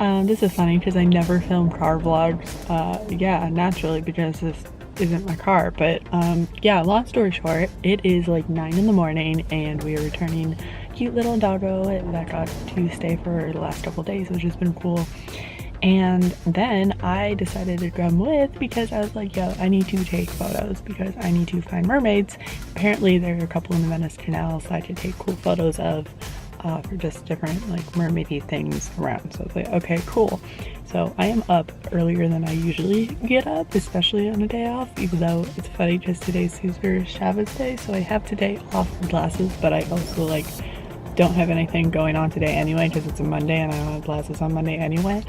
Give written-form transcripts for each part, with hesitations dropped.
This is funny because I never film car vlogs. Yeah, naturally because this isn't my car. But yeah, long story short, it is like 9 in the morning and we are returning cute little doggo that got to stay for the last couple days, which has been cool. And then I decided to come with because I was like, yo, I need to take photos because I need to find mermaids. Apparently there are a couple in the Venice Canals that I could take cool photos of for just different like mermaidy things around. So I was like, okay, cool. So I am up earlier than I usually get up, especially on a day off, even though it's funny because today's Caesar Chavez Day. So I have today off for classes, but I also like don't have anything going on today anyway because it's a Monday and I don't have classes on Monday anyway.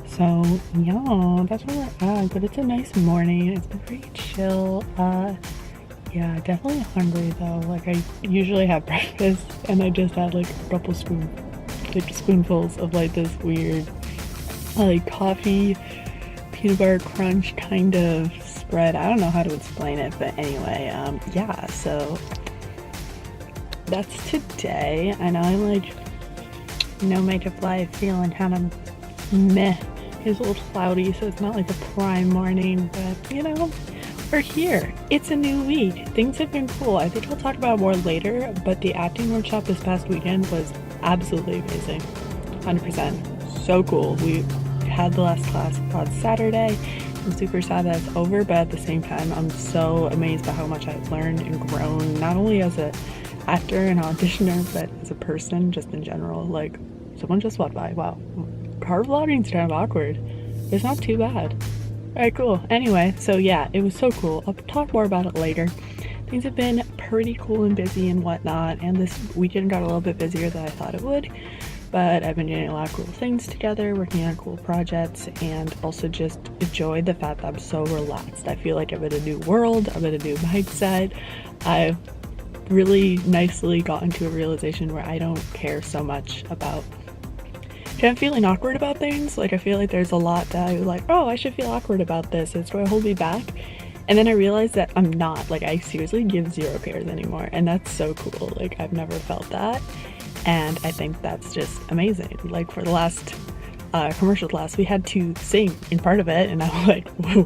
So yeah, that's where we're at, but it's a nice morning. It's been pretty chill. Yeah, definitely hungry though. Like I usually have breakfast and I just had like a couple spoonfuls of like this weird like coffee peanut butter crunch kind of spread. I don't know how to explain it, but anyway, yeah, so that's today. I know I'm like no makeup life, feeling kind of meh. It's a little cloudy, so it's not like a prime morning, but you know, we're here. It's a new week. Things have been cool. I think I'll talk about more later, but the acting workshop this past weekend was absolutely amazing. 100%. So cool. We had the last class on Saturday. I'm super sad that it's over, but at the same time, I'm so amazed by how much I've learned and grown, not only as an actor and auditioner, but as a person, just in general. Like, someone just walked by. Wow. Car vlogging's kind of awkward. It's not too bad. Alright, cool. Anyway, so yeah, it was so cool. I'll talk more about it later. Things have been pretty cool and busy and whatnot, and this weekend got a little bit busier than I thought it would, but I've been doing a lot of cool things together, working on cool projects, and also just enjoyed the fact that I'm so relaxed. I feel like I'm in a new world, I'm in a new mindset. I've really nicely gotten to a realization where I don't care so much about I'm feeling awkward about things. Like I feel like there's a lot that I was like, oh, I should feel awkward about this. It's going to hold me back. And then I realized that I'm not. Like I seriously give zero cares anymore. And that's so cool. Like I've never felt that. And I think that's just amazing. Like for the last commercial class, we had to sing in part of it. And I was like, whoa,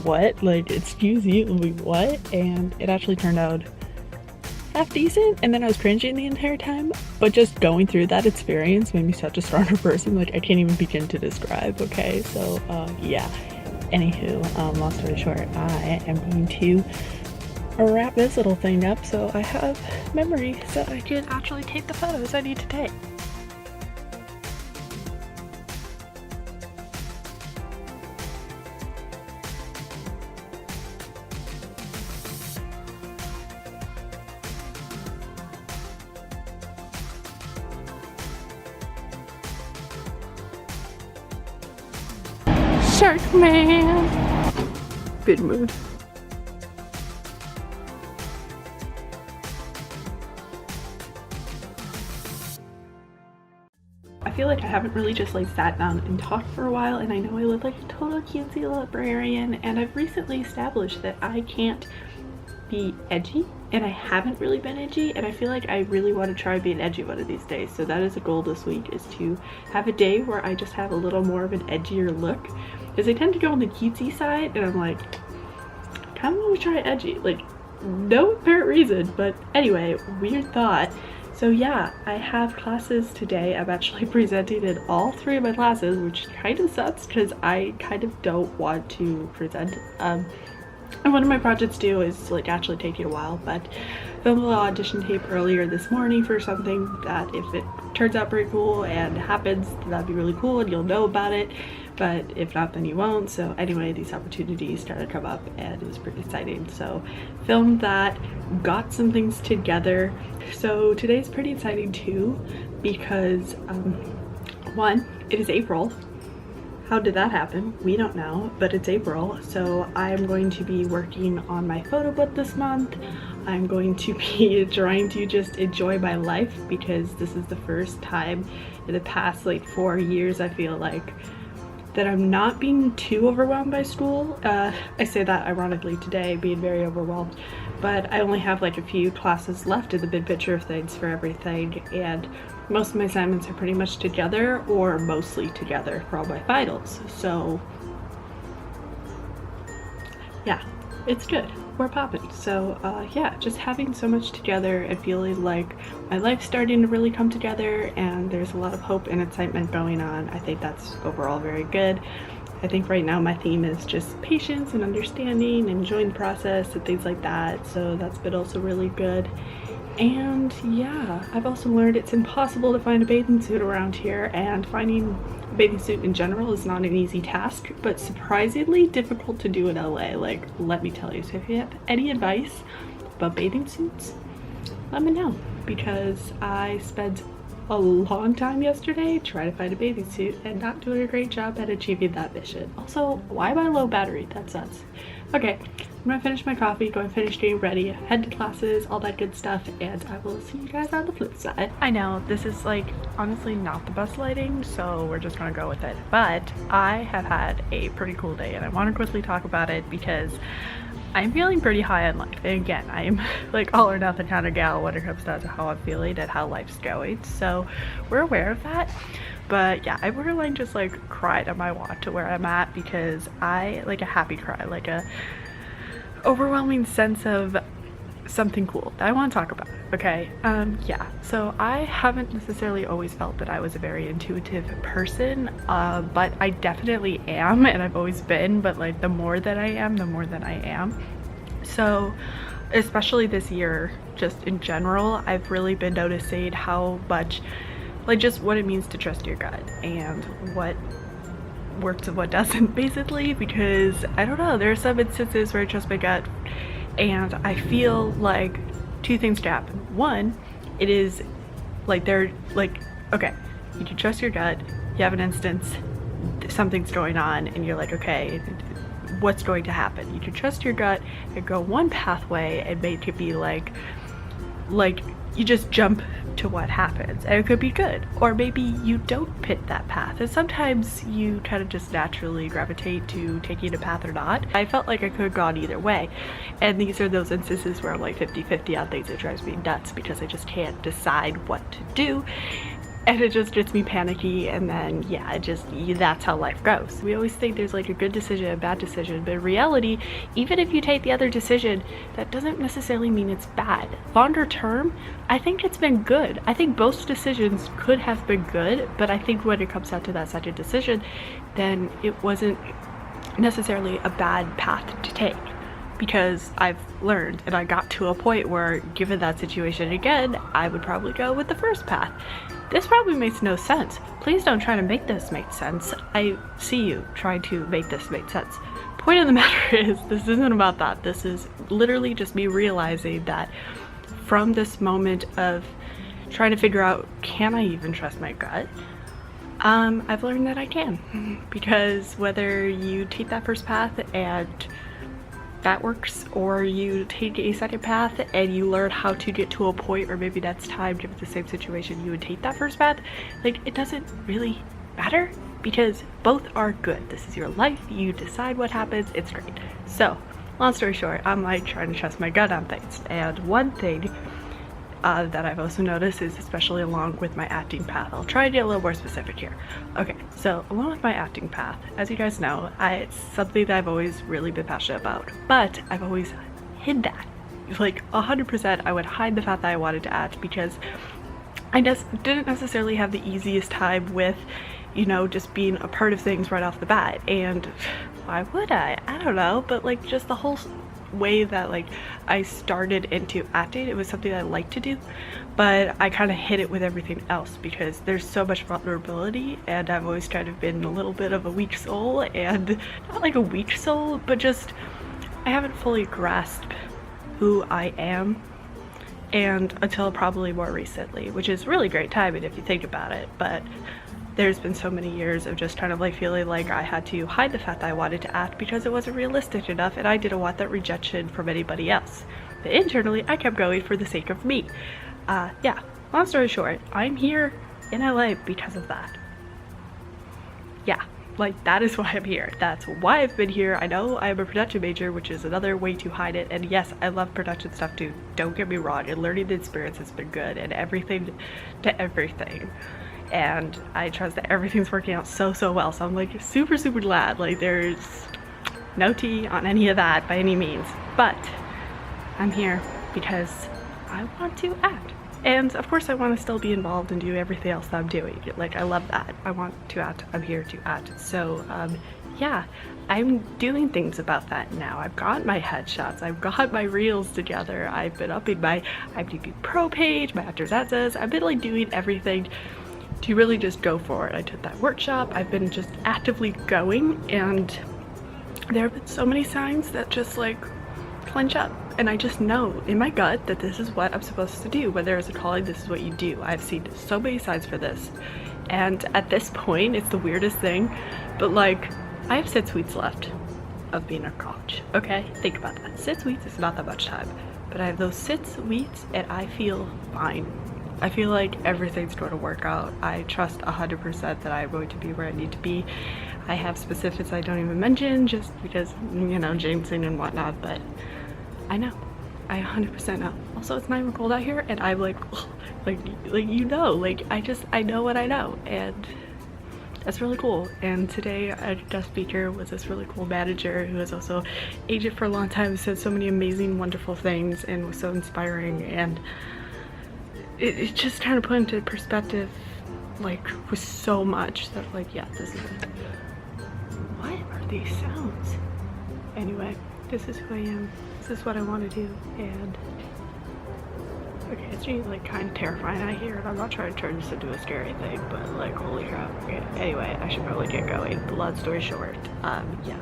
what? Like, excuse you, what? And it actually turned out half decent, and then I was cringing the entire time, but just going through that experience made me such a stronger person. Like I can't even begin to describe. Okay, so yeah, anywho, long story short, I am going to wrap this little thing up so I have memories that I can actually take the photos I need to take. Shark Man! Good mood. I feel like I haven't really just like sat down and talked for a while, and I know I look like a total cutesy librarian, and I've recently established that I can't be edgy, and I haven't really been edgy, and I feel like I really want to try being edgy one of these days. So that is a goal this week, is to have a day where I just have a little more of an edgier look, because I tend to go on the cutesy side, and I'm like, kind of want to try edgy, like no apparent reason, but anyway, weird thought. So yeah, I have classes today. I'm actually presenting in all 3 of my classes, which kind of sucks because I kind of don't want to present. And one of my projects due is like actually taking a while, but I filmed a little audition tape earlier this morning for something that if it turns out pretty cool and happens, that'd be really cool and you'll know about it, but if not, then you won't. So anyway, these opportunities started to come up and it was pretty exciting. So filmed that, got some things together. So today's pretty exciting too, because one, it is April. How did that happen? We don't know, but it's April, so I'm going to be working on my photo book this month. I'm going to be trying to just enjoy my life, because this is the first time in the past like 4 years I feel like that I'm not being too overwhelmed by school. I say that ironically today, being very overwhelmed, but I only have like a few classes left in the big picture of things for everything, and most of my assignments are pretty much together or mostly together for all my finals. So yeah, it's good. We're popping. So yeah, just having so much together and feeling like my life's starting to really come together and there's a lot of hope and excitement going on. I think that's overall very good. I think right now my theme is just patience and understanding and enjoying the process and things like that. So that's been also really good. And yeah, I've also learned it's impossible to find a bathing suit around here, and finding a bathing suit in general is not an easy task, but surprisingly difficult to do in LA, like, let me tell you. So if you have any advice about bathing suits, let me know, because I spent a long time yesterday trying to find a bathing suit and not doing a great job at achieving that mission. Also, why am I low battery? That's nuts. Okay, I'm gonna finish my coffee, go and finish getting ready, head to classes, all that good stuff, and I will see you guys on the flip side. I know this is like honestly not the best lighting, so we're just gonna go with it. But I have had a pretty cool day and I want to quickly talk about it because I'm feeling pretty high on life. And again, I am like all or nothing kind of gal when it comes down to how I'm feeling and how life's going. So we're aware of that. But yeah, I borderline just like cried on my walk to where I'm at because I like a happy cry, like a overwhelming sense of something cool that I want to talk about. Okay, yeah, so I haven't necessarily always felt that I was a very intuitive person, but I definitely am, and I've always been, but like the more that I am, the more that I am. So especially this year, just in general, I've really been noticing how much, like, just what it means to trust your gut and what works and what doesn't, basically, because I don't know, there are some instances where I trust my gut and I feel like two things to happen. One, it is like they're like, okay, you can trust your gut, you have an instance, something's going on, and you're like, okay, what's going to happen? You can trust your gut and go one pathway and make it be like you just jump to what happens, and it could be good, or maybe you don't pick that path, and sometimes you kind of just naturally gravitate to taking a path or not. I felt like I could have gone either way, and these are those instances where I'm like 50-50 on things. That drives me nuts because I just can't decide what to do, and it just gets me panicky, and then yeah, that's how life goes. We always think there's like a good decision and a bad decision, but in reality, even if you take the other decision, that doesn't necessarily mean it's bad. Longer term, I think it's been good. I think both decisions could have been good, but I think when it comes down to that second decision, then it wasn't necessarily a bad path to take, because I've learned and I got to a point where, given that situation again, I would probably go with the first path. This probably makes no sense. Please don't try to make this make sense. I see you trying to make this make sense. Point of the matter is, this isn't about that. This is literally just me realizing that from this moment of trying to figure out, can I even trust my gut? I've learned that I can, because whether you take that first path and that works, or you take a second path and you learn how to get to a point where maybe next time, given the same situation, you would take that first path, like, it doesn't really matter, because both are good. This is your life, you decide what happens, it's great. So long story short, I'm like trying to trust my gut on things, and one thing that I've also noticed is, especially along with my acting path, I'll try to get a little more specific here. Okay, so along with my acting path, as you guys know, it's something that I've always really been passionate about, but I've always hid that. Like 100%, I would hide the fact that I wanted to act, because I just didn't necessarily have the easiest time with, you know, just being a part of things right off the bat. And why would I? I don't know, but like just the whole way that like I started into acting, it was something I like to do, but I kind of hid it with everything else because there's so much vulnerability, and I've always kind of been a little bit of a weak soul, and not like a weak soul, but just I haven't fully grasped who I am, and until probably more recently, which is really great timing if you think about it. But there's been so many years of just kind of like feeling like I had to hide the fact that I wanted to act because it wasn't realistic enough, and I didn't want that rejection from anybody else. But internally, I kept going for the sake of me. Yeah, long story short, I'm here in LA because of that. Yeah, Like, that is why I'm here. That's why I've been here. I know I'm a production major, which is another way to hide it. And yes, I love production stuff too. Don't get me wrong. And learning the experience has been good, and everything to everything. And I trust that everything's working out so well. So I'm like super glad. Like, there's no tea on any of that by any means. But I'm here because I want to act. And of course I want to still be involved and do everything else that I'm doing. Like, I love that. I want to act. I'm here to act. So yeah, I'm doing things about that now. I've got my headshots. I've got my reels together. I've been upping my IMDb Pro page, my Actors Access. I've been like doing everything to really just go for it. I took that workshop. I've been just actively going, and there have been so many signs that just like clench up. And I just know in my gut that this is what I'm supposed to do. Whether it's a calling, this is what you do. I've seen so many signs for this. And at this point, it's the weirdest thing, but like, I have 6 weeks left of being at college. Okay, think about that. 6 weeks is not that much time, but I have those 6 weeks and I feel fine. I feel like everything's going to work out. I trust 100% that I'm going to be where I need to be. I have specifics I don't even mention just because, you know, jinxing and whatnot, but I know. I 100% know. Also, it's not even cold out here, and I'm like you know, like I know what I know, and that's really cool. And today our guest speaker was this really cool manager who was also agent for a long time, said so many amazing, wonderful things, and was so inspiring, and it just kind of put into perspective, like, with so much that, like, yeah, this is, what are these sounds? Anyway, this is who I am. This is what I want to do, and okay, it's really like kind of terrifying out here, and I'm not trying to turn this into a scary thing, but like, holy crap. Okay, anyway, I should probably get going. Long story short, yeah,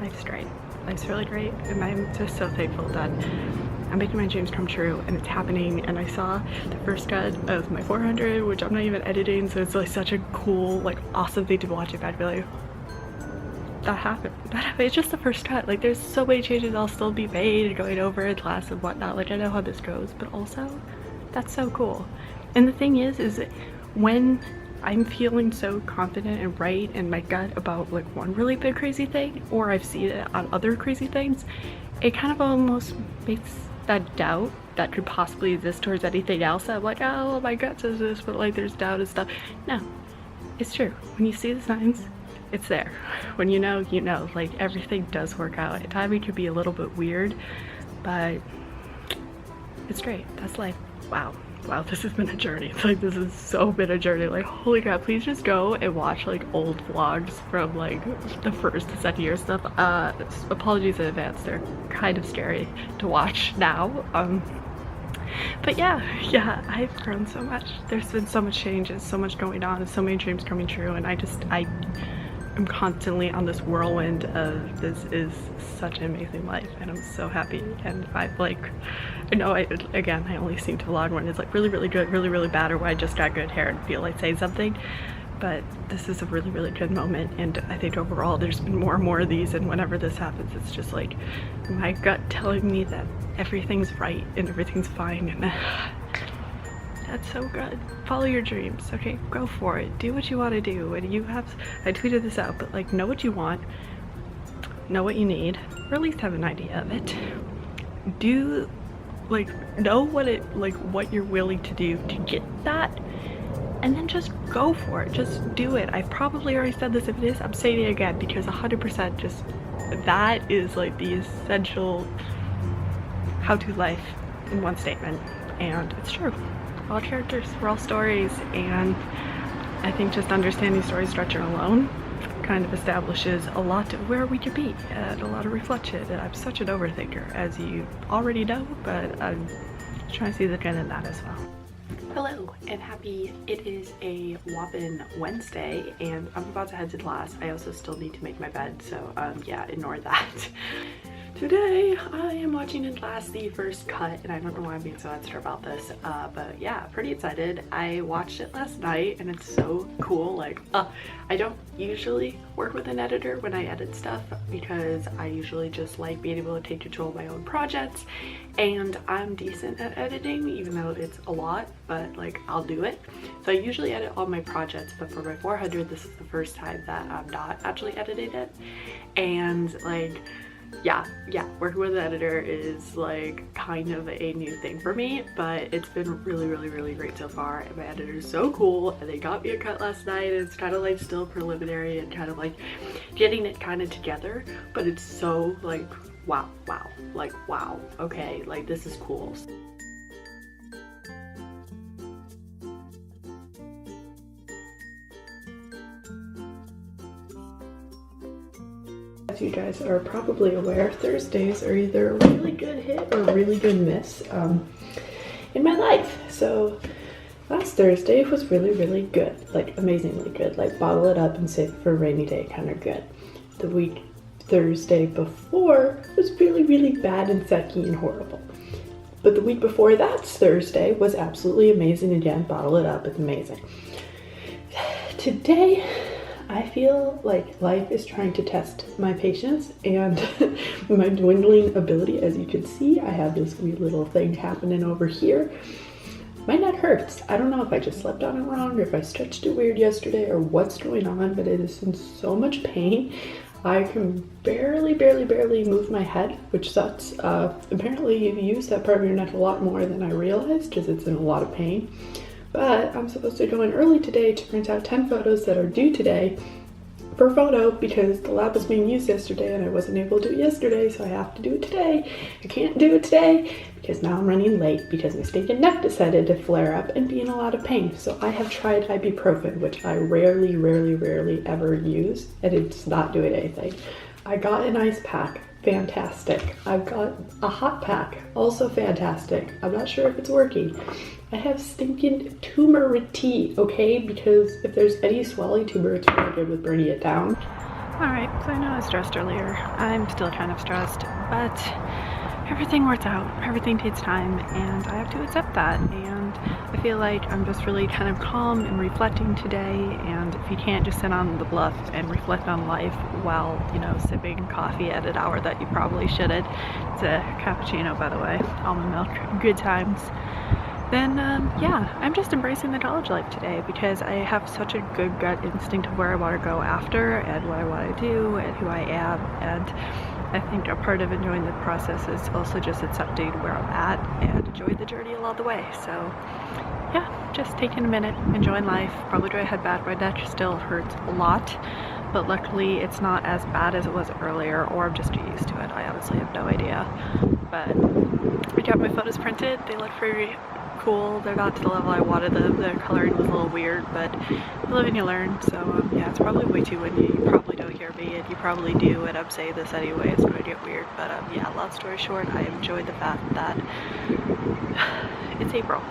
life's great. Life's really great, and I'm just so thankful that I'm making my dreams come true, and it's happening. And I saw the first cut of my 400, which I'm not even editing, so it's like such a cool, like, awesome thing to watch it back and be like, that happened. It's just the first cut. Like, there's so many changes I'll still be made and going over in class and whatnot. Like, I know how this goes, but also that's so cool. And the thing is when I'm feeling so confident and right in my gut about like one really big crazy thing, or I've seen it on other crazy things, it kind of almost makes that doubt that could possibly exist towards anything else that I'm like, oh, my gut says this, but like there's doubt and stuff. No, it's true. When you see the signs, it's there. When you know, you know. Like, everything does work out. At times it could be a little bit weird, but it's great. That's life. Wow, this has been a journey. Like, this has so been a journey. Like, holy crap, please just go and watch like old vlogs from like the first to second year stuff. Apologies in advance, they're kind of scary to watch now. But yeah, I've grown so much. There's been so much changes, so much going on, and so many dreams coming true, and I'm constantly on this whirlwind of this is such an amazing life, and I'm so happy. And I've like, I know I only seem to vlog when it's like really good, really bad, or when I just got good hair and feel like saying something, but this is a really good moment. And I think overall there's been more and more of these, and whenever this happens, it's just like my gut telling me that everything's right and everything's fine, and that's so good. Follow your dreams, okay? Go for it. Do what you want to do. And you have, I tweeted this out, but like, know what you want, know what you need, or at least have an idea of it. Do, like, know what what you're willing to do to get that, and then just go for it. Just do it. I've probably already said this. If it is, I'm saying it again, because 100% just, that is like the essential how-to life in one statement, and it's true. We're all characters, we're all stories, and I think just understanding story structure alone kind of establishes a lot of where we could be, and a lot of reflection. And I'm such an overthinker, as you already know, but I'm trying to see the good in that as well. Hello and happy, it is a whopping Wednesday, and I'm about to head to class. I also still need to make my bed, so yeah, ignore that. Today I am watching in class the first cut, and I don't know why I'm being so extra about this, but yeah, pretty excited. I watched it last night and it's so cool. Like, I don't usually work with an editor when I edit stuff because I usually just like being able to take control of my own projects, and I'm decent at editing even though it's a lot, but like I'll do it. So I usually edit all my projects, but for my 400 this is the first time that I'm not actually editing it. And like, yeah, working with an editor is like kind of a new thing for me, but it's been really great so far, and my editor is so cool, and they got me a cut last night. It's kind of like still preliminary and kind of like getting it kind of together, but it's so like wow, okay, like this is cool. As you guys are probably aware, Thursdays are either a really good hit or a really good miss in my life. So last Thursday was really good, like amazingly good, like bottle it up and save it for a rainy day kind of good. The week Thursday before was really bad and sucky and horrible. But the week before that's Thursday was absolutely amazing again, bottle it up, it's amazing. Today, I feel like life is trying to test my patience and my dwindling ability. As you can see, I have this weird little thing happening over here. My neck hurts. I don't know if I just slept on it wrong or if I stretched it weird yesterday or what's going on, but it is in so much pain. I can barely move my head, which sucks. Apparently you use that part of your neck a lot more than I realized because it's in a lot of pain. But I'm supposed to go in early today to print out 10 photos that are due today for photo because the lab was being used yesterday and I wasn't able to do it yesterday, so I have to do it today. I can't do it today because now I'm running late because my stinking neck decided to flare up and be in a lot of pain. So I have tried ibuprofen, which I rarely ever use, and it's not doing anything. I got an ice pack. Fantastic. I've got a hot pack, also fantastic. I'm not sure if it's working. I have stinking turmeric, okay? Because if there's any swelling, turmeric's really good with burning it down. Alright, so I know I was stressed earlier. I'm still kind of stressed, but everything works out. Everything takes time, and I have to accept that. And I feel like I'm just really kind of calm and reflecting today, and if you can't just sit on the bluff and reflect on life while, you know, sipping coffee at an hour that you probably shouldn't, it's a cappuccino, by the way, almond milk, good times, then yeah, I'm just embracing the college life today because I have such a good gut instinct of where I want to go after and what I want to do and who I am, and I think a part of enjoying the process is also just accepting where I'm at and enjoying the journey along the way. So yeah, just taking a minute, enjoying life. Probably do I head back, my neck still hurts a lot, but luckily it's not as bad as it was earlier, or I'm just too used to it. I honestly have no idea. But I got my photos printed, they look pretty cool. They're not to the level I wanted them. The coloring was a little weird, but you live and you learn. So yeah, it's probably way too windy. You probably don't hear me, and you probably do, and I'm saying this anyway. It's going to get weird, but yeah, long story short, I enjoyed the fact that it's April.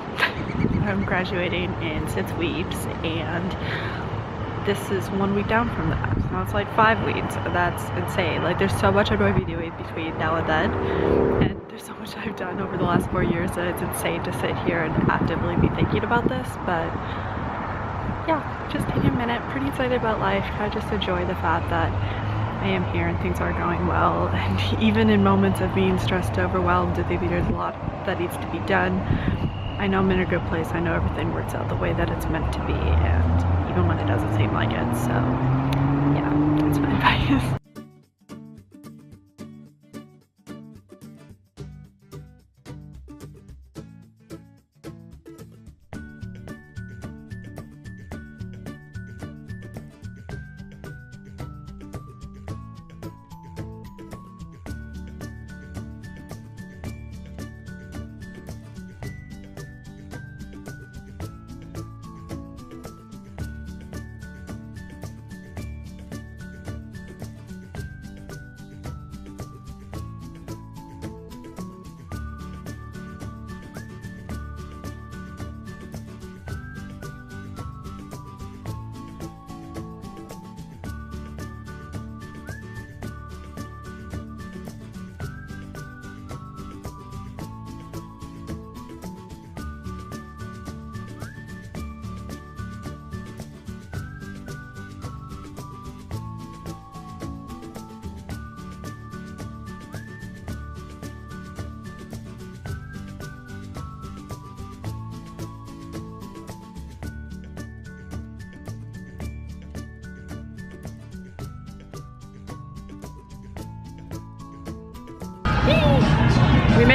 I'm graduating in 6 weeks, and this is 1 week down from that. Now it's like 5 weeks. That's insane. Like, there's so much I'm going to be doing between now and then, and there's so much I've done over the last 4 years that it's insane to sit here and actively be thinking about this. But yeah, just taking a minute, pretty excited about life. I just enjoy the fact that I am here and things are going well, and even in moments of being stressed, overwhelmed, I think there's a lot that needs to be done. I know I'm in a good place. I know everything works out the way that it's meant to be, and even when it doesn't seem like it. So yeah, that's my advice.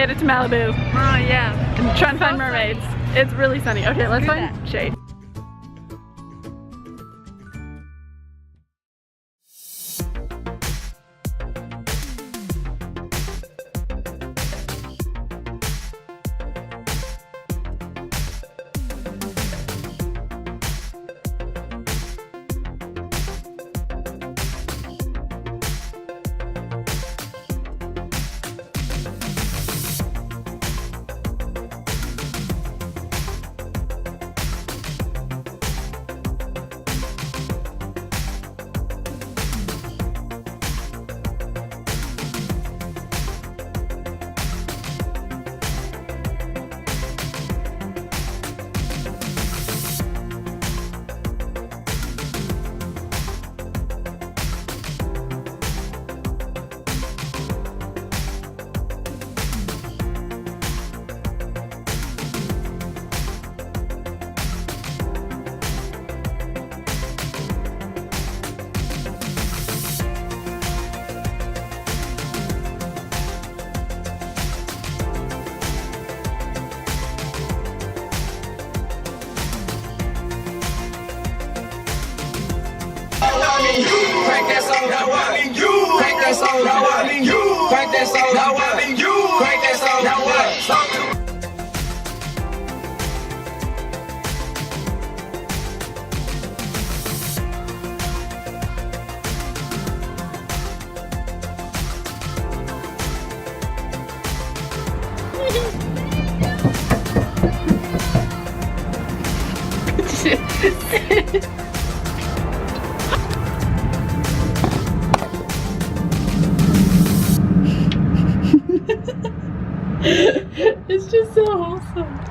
made it to Malibu. Oh yeah. I'm trying to find mermaids. It's really sunny. Okay, let's do find that. shade. Crank that soda, what? You crank that soda, what? You crank that soda, what? You crank that soda, what? It's just so wholesome.